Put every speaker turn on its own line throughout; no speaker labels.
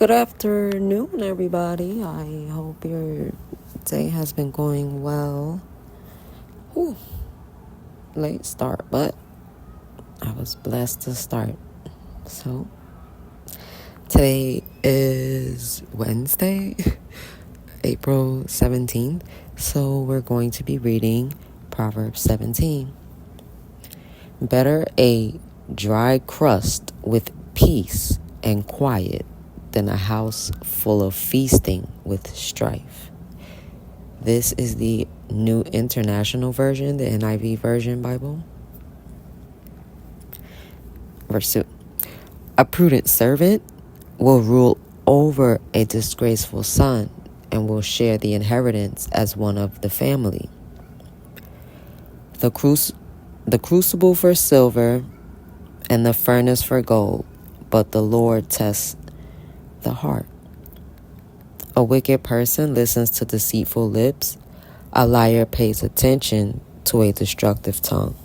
Good afternoon, everybody. I hope your day has been going well. Whew, late start, but I was blessed to start. So, today is Wednesday, April 17th. So, we're going to be reading Proverbs 17. Better a dry crust with peace and quiet than a house full of feasting with strife. This is the New International Version, the NIV version Bible. Verse 2. A prudent servant will rule over a disgraceful son and will share the inheritance as one of the family. The crucible for silver and the furnace for gold, but the Lord tests the heart. A wicked person listens to deceitful lips. A liar pays attention to a destructive tongue.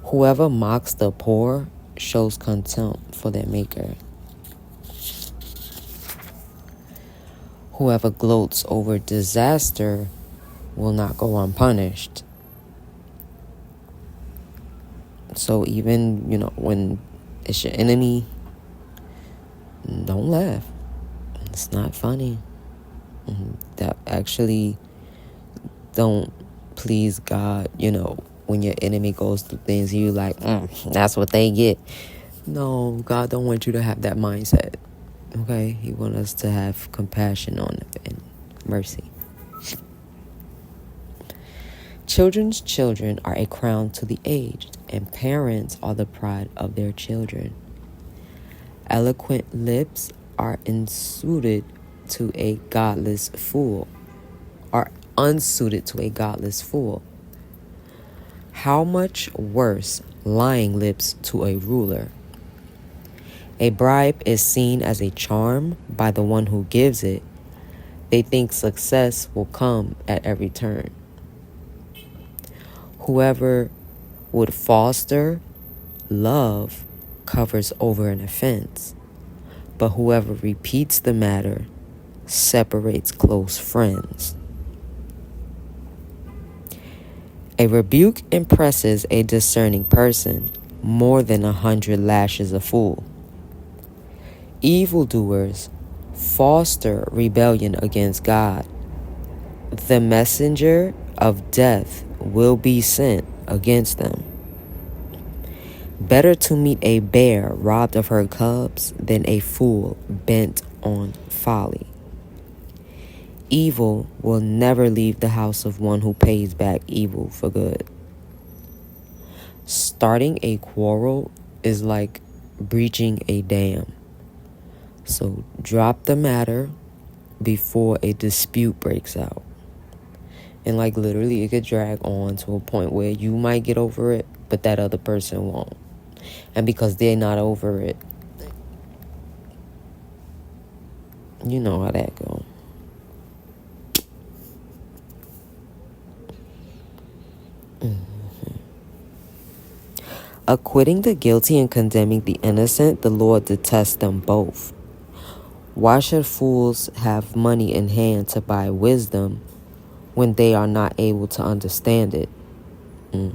Whoever mocks the poor shows contempt for their maker. Whoever gloats over disaster will not go unpunished. So even, when it's your enemy, don't laugh. It's not funny. That actually don't please God, when your enemy goes through things, you like, that's what they get. No, God don't want you to have that mindset. Okay? He wants us to have compassion on it and mercy. Children's children are a crown to the aged, and parents are the pride of their children. Eloquent lips are unsuited to a godless fool. How much worse lying lips to a ruler? A bribe is seen as a charm by the one who gives it. They think success will come at every turn. Whoever would foster love covers over an offense, but whoever repeats the matter separates close friends. A rebuke impresses a discerning person more than 100 lashes a fool. Evildoers foster rebellion against God. The messenger of death will be sent against them. Better to meet a bear robbed of her cubs than a fool bent on folly. Evil will never leave the house of one who pays back evil for good. Starting a quarrel is like breaching a dam. So drop the matter before a dispute breaks out. And literally it could drag on to a point where you might get over it, but that other person won't. And because they're not over it, you know how that goes. Acquitting the guilty and condemning the innocent, the Lord detests them both. Why should fools have money in hand to buy wisdom when they are not able to understand it? You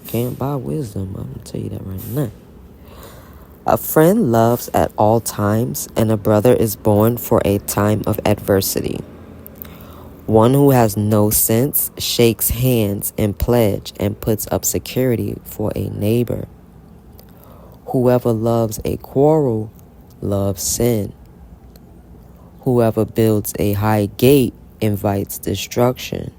can't buy wisdom, I'm going to tell you that right now. A friend loves at all times, and a brother is born for a time of adversity. One who has no sense shakes hands in pledge and puts up security for a neighbor. Whoever loves a quarrel loves sin. Whoever builds a high gate invites destruction.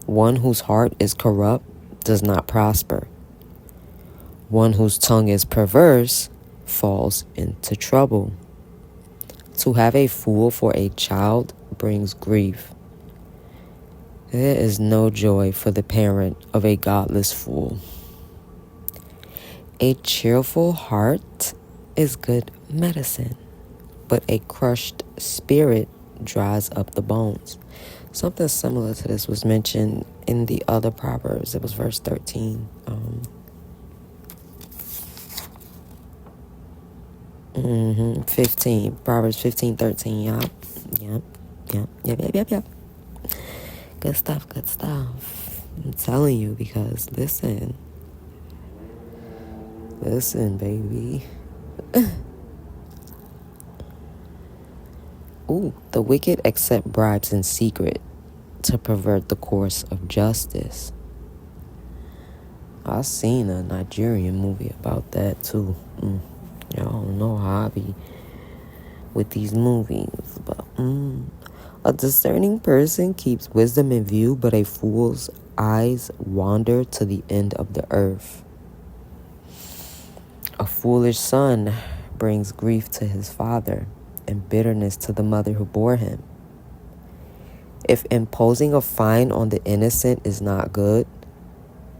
One whose heart is corrupt does not prosper. One whose tongue is perverse falls into trouble. To have a fool for a child brings grief. There is no joy for the parent of a godless fool. A cheerful heart is good medicine, but a crushed spirit dries up the bones. Something similar to this was mentioned in the other Proverbs. It was verse 13. 15. Proverbs 15:13. Yep. Good stuff. I'm telling you, because listen, baby. Ooh, the wicked accept bribes in secret to pervert the course of justice. I seen a Nigerian movie about that too. Y'all know how I be with these movies, but a discerning person keeps wisdom in view, but a fool's eyes wander to the end of the earth. A foolish son brings grief to his father and bitterness to the mother who bore him. If imposing a fine on the innocent is not good,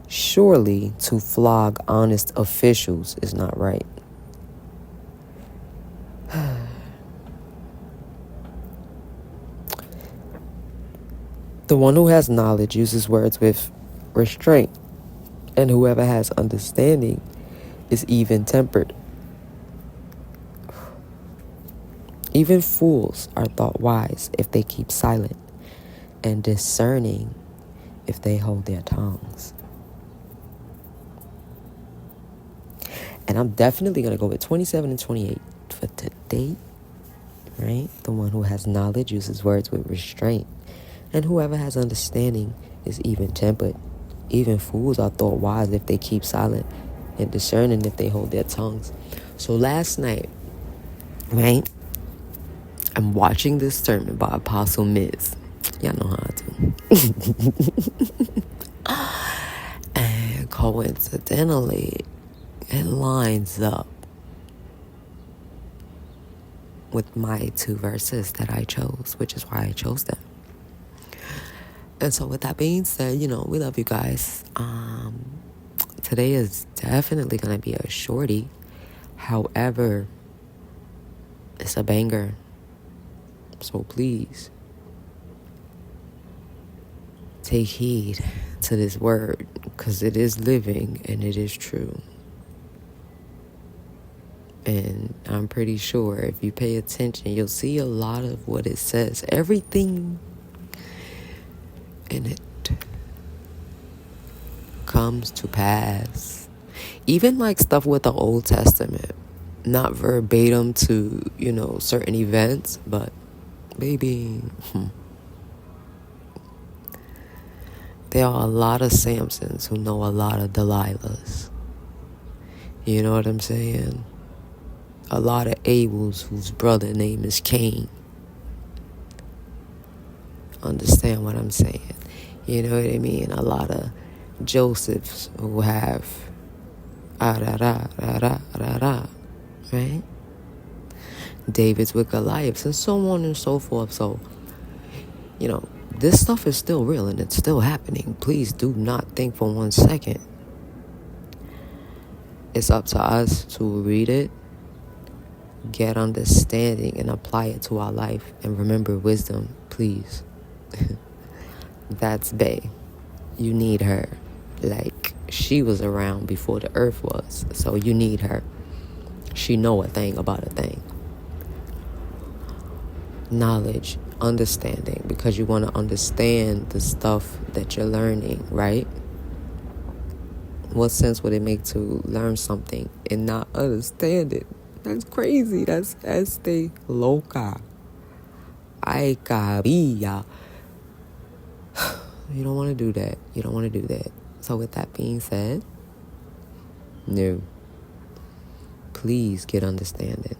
surely to flog honest officials is not right. The one who has knowledge uses words with restraint, and whoever has understanding is even-tempered. Even fools are thought wise if they keep silent, and discerning if they hold their tongues. And I'm definitely going to go with 27 and 28 for today, right? The one who has knowledge uses words with restraint, and whoever has understanding is even-tempered. Even fools are thought wise if they keep silent, and discerning if they hold their tongues. So last night, right, I'm watching this sermon by Apostle Miz. Y'all know how I do. And coincidentally, it lines up with my 2 verses that I chose, which is why I chose them. And so with that being said, we love you guys. Today is definitely going to be a shorty. However, it's a banger. So please take heed to this word, because it is living and it is true. And I'm pretty sure if you pay attention, you'll see a lot of what it says. Everything in it comes to pass. Even like stuff with the Old Testament. Not verbatim to, certain events, but baby, there are a lot of Samsons who know a lot of Delilahs. You know what I'm saying? A lot of Abels whose brother name is Cain. Understand what I'm saying? You know what I mean? A lot of Josephs who have right? David's with Goliaths, and so on and so forth. So, this stuff is still real and it's still happening. Please do not think for 1 second. It's up to us to read it, get understanding, and apply it to our life. And remember wisdom, please. That's Bae. You need her. Like, she was around before the earth was. So you need her. She know a thing about a thing. Knowledge, understanding, because you want to understand the stuff that you're learning, right? What sense would it make to learn something and not understand it? That's crazy. That's este loca. Ay, cabilla. You don't want to do that. So with that being said, no. Please get understanding.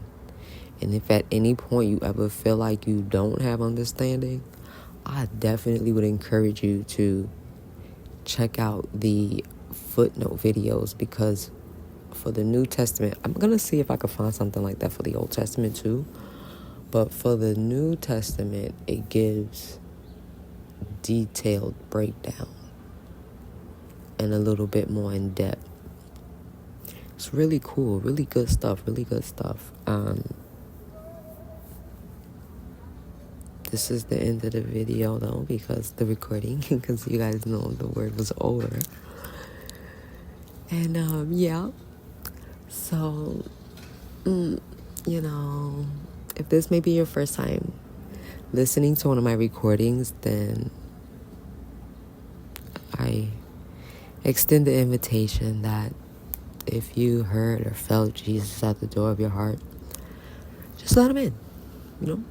And if at any point you ever feel like you don't have understanding, I definitely would encourage you to check out the footnote videos, because for the New Testament, I'm going to see if I can find something like that for the Old Testament too. But for the New Testament, it gives detailed breakdown and a little bit more in depth. It's really cool, really good stuff. This is the end of the video though, because the recording, because you guys know the word was over. And yeah, so if this may be your first time listening to one of my recordings, then I extend the invitation that if you heard or felt Jesus at the door of your heart, just let him in.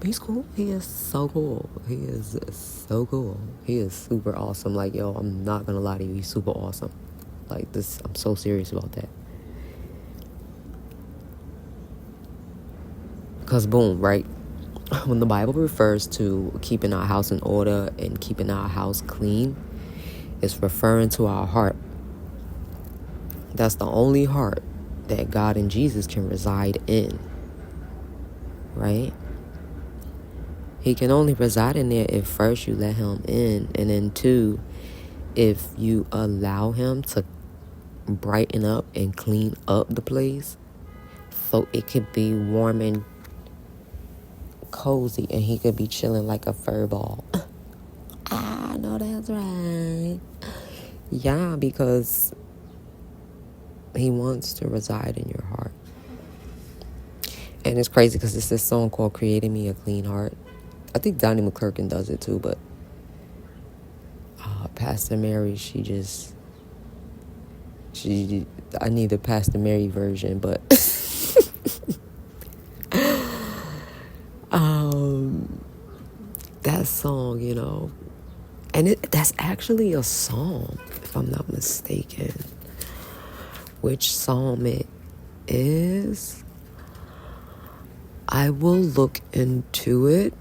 He's cool. He is so cool. He is so cool. He is super awesome. Like, yo, I'm not gonna lie to you. He's super awesome. Like, this, I'm so serious about that. Because, boom, right? When the Bible refers to keeping our house in order and keeping our house clean, it's referring to our heart. That's the only heart that God and Jesus can reside in. Right? He can only reside in there if first you let him in, and then two, if you allow him to brighten up and clean up the place so it could be warm and cozy and he could be chilling like a fur ball. I know that's right. Yeah, because he wants to reside in your heart. And it's crazy because it's this song called Creating Me a Clean Heart. I think Donnie McClurkin does it too, but Pastor Mary, I need the Pastor Mary version, but that song, and that's actually a psalm, if I'm not mistaken. Which psalm it is? I will look into it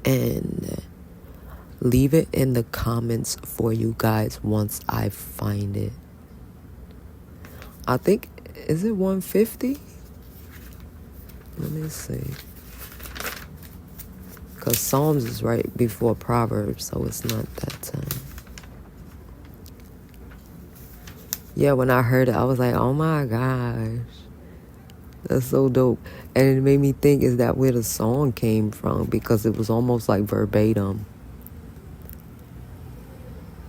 and leave it in the comments for you guys once I find it. I think, is it 150? Let me see. Because Psalms is right before Proverbs, so it's not that Yeah, when I heard it, I was like, oh my gosh. That's so dope. And it made me think, is that where the song came from? Because it was almost like verbatim.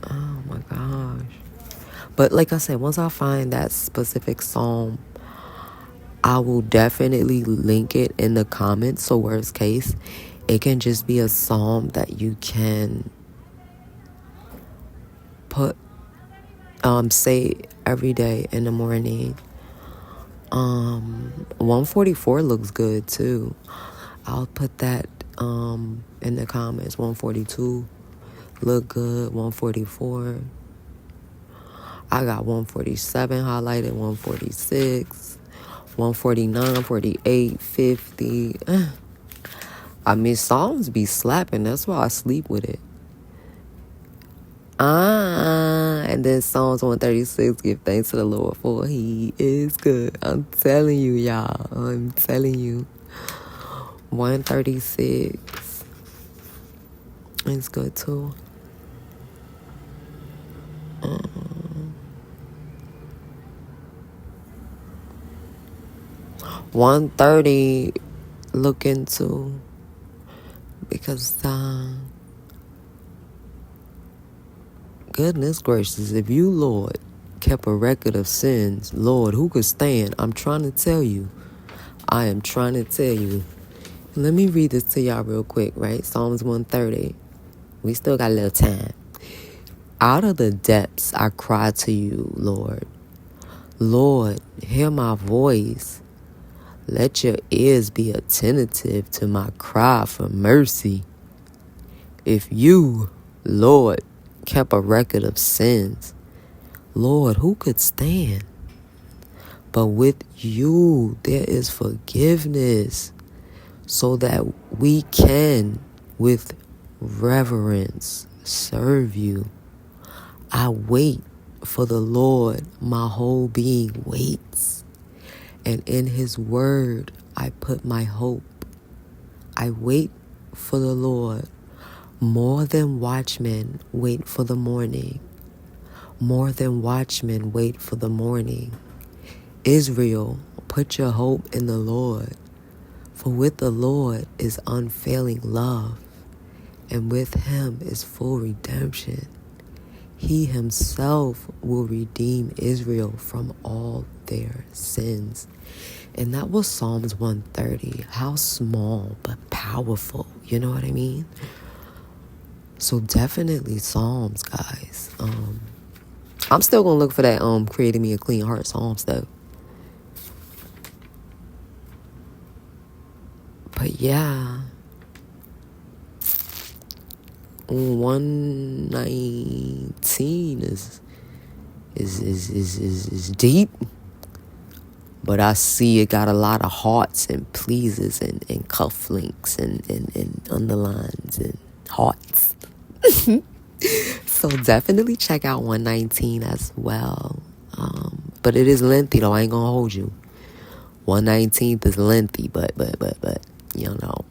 Oh my gosh. But like I said, once I find that specific psalm, I will definitely link it in the comments. So worst case, it can just be a psalm that you can put, say every day in the morning. 144 looks good too. I'll put that in the comments. 142 look good. 144. I got 147 highlighted. 146. 149, 48, 50. I mean, songs be slapping. That's why I sleep with it. And then Psalms 136, give thanks to the Lord for he is good. I'm telling you, y'all. I'm telling you. 136 is good too. 130 look into, because goodness gracious, if you, Lord, kept a record of sins, Lord, who could stand? I'm trying to tell you. I am trying to tell you. Let me read this to y'all real quick, right? Psalms 130. We still got a little time. Out of the depths I cry to you, Lord. Lord, hear my voice. Let your ears be attentive to my cry for mercy. If you, Lord, kept a record of sins, Lord, who could stand? But with you, there is forgiveness, so that we can, with reverence, serve you. I wait for the Lord, my whole being waits, and in his word I put my hope. I wait for the Lord, more than watchmen wait for the morning. More than watchmen wait for the morning. Israel, put your hope in the Lord, for with the Lord is unfailing love, and with him is full redemption. He himself will redeem Israel from all their sins. And that was Psalms 130. How small but powerful. You know what I mean? So definitely Psalms, guys. I'm still gonna look for that creating me a clean heart Psalms though. But yeah, 119 is deep. But I see it got a lot of hearts and pleases and cufflinks and underlines and hearts. So definitely check out 119 as well. But it is lengthy though. I ain't gonna hold you. 119th is lengthy, but you know,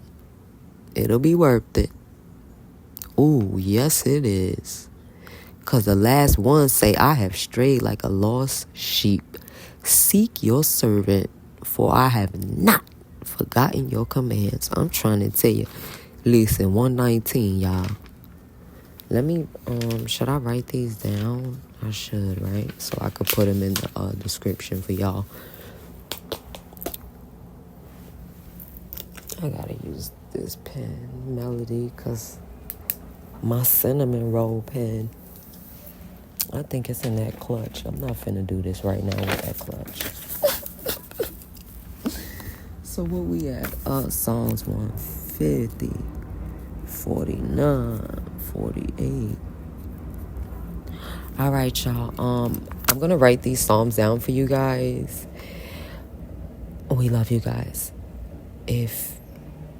it'll be worth it. Ooh, yes it is. 'Cause the last one say, I have strayed like a lost sheep. Seek your servant, for I have not forgotten your commands. I'm trying to tell you. Listen, 119, y'all. Let me, should I write these down? I should, right? So I could put them in the description for y'all. I gotta use this pen, Melody, because my cinnamon roll pen, I think it's in that clutch. I'm not finna do this right now with that clutch. So what we at? Psalms 150, 49, 48. All right, y'all. I'm gonna write these Psalms down for you guys. We love you guys. If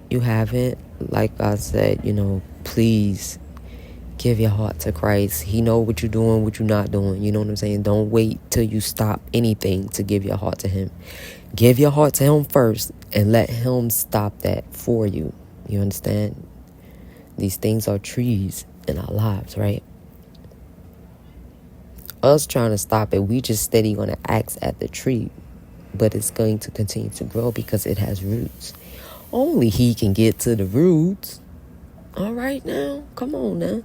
you haven't, like I said, please give your heart to Christ. He know what you're doing, what you're not doing. You know what I'm saying? Don't wait till you stop anything to give your heart to him. Give your heart to him first and let him stop that for you. You understand? These things are trees in our lives, right? Us trying to stop it, we just steady going to axe at the tree. But it's going to continue to grow because it has roots. Only he can get to the roots. All right now. Come on now.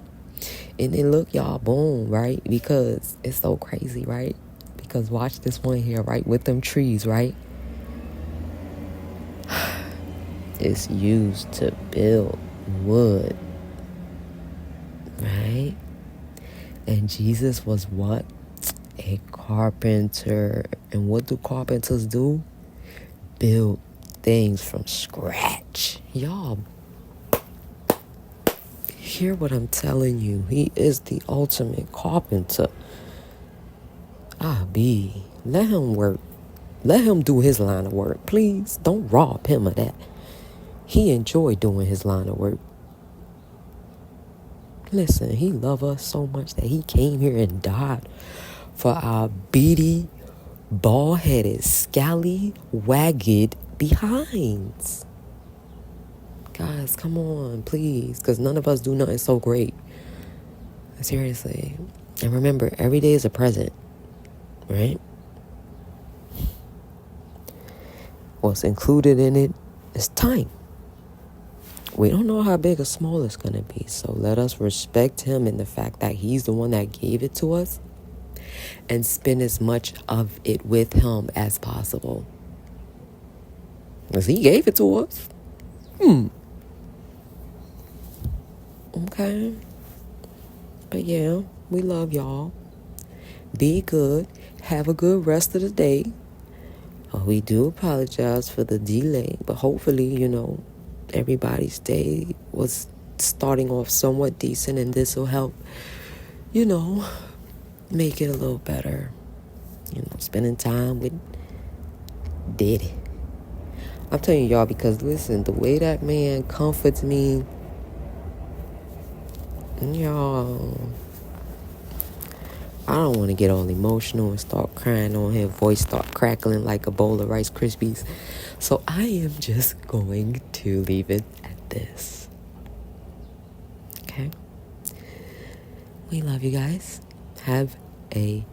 And then look, y'all, boom, right? Because it's so crazy, right? Because watch this one here, right? With them trees, right? It's used to build wood, right? And Jesus was what? A carpenter. And what do carpenters do? Build things from scratch. Y'all hear what I'm telling you. He is the ultimate carpenter. Let him work. Let him do his line of work. Please don't rob him of that. He enjoyed doing his line of work. Listen, he loved us so much that he came here and died for our beady, bald-headed, scally-wagged behinds. Guys, come on, please, because none of us do nothing so great. Seriously. And remember, every day is a present, right? What's included in it is time. We don't know how big or small it's going to be, so let us respect him in the fact that he's the one that gave it to us and spend as much of it with him as possible. Because he gave it to us. Okay. But yeah, we love y'all. Be good. Have a good rest of the day. We do apologize for the delay, but hopefully, everybody's day was starting off somewhat decent, and this will help, make it a little better. Spending time with Daddy. I'm telling y'all, because listen, the way that man comforts me, y'all, I don't want to get all emotional and start crying on his voice, start crackling like a bowl of Rice Krispies. So I am just going to leave it at this. Okay? We love you guys. Have a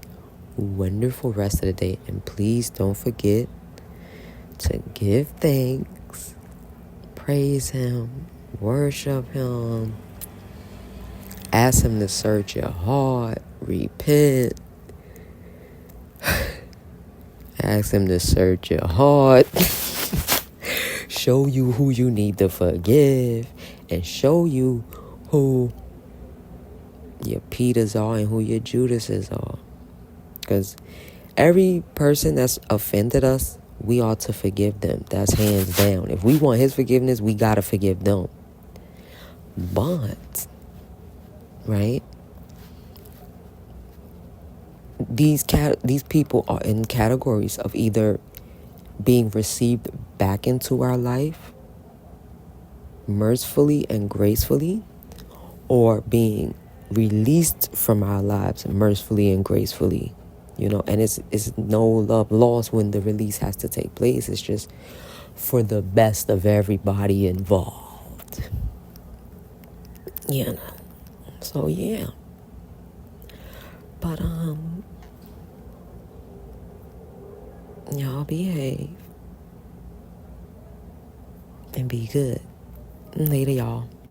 wonderful rest of the day. And please don't forget to give thanks, praise him, worship him, ask him to search your heart, repent, Ask him to search your heart. Show you who you need to forgive. And show you who your Peters are and who your Judases are. Because every person that's offended us, we ought to forgive them. That's hands down. If we want his forgiveness, we got to forgive them. But, right? These people are in categories of either being received back into our life mercifully and gracefully, or being released from our lives mercifully and gracefully. And it's no love lost when the release has to take place. It's just for the best of everybody involved. So yeah. But y'all behave and be good. Later, y'all.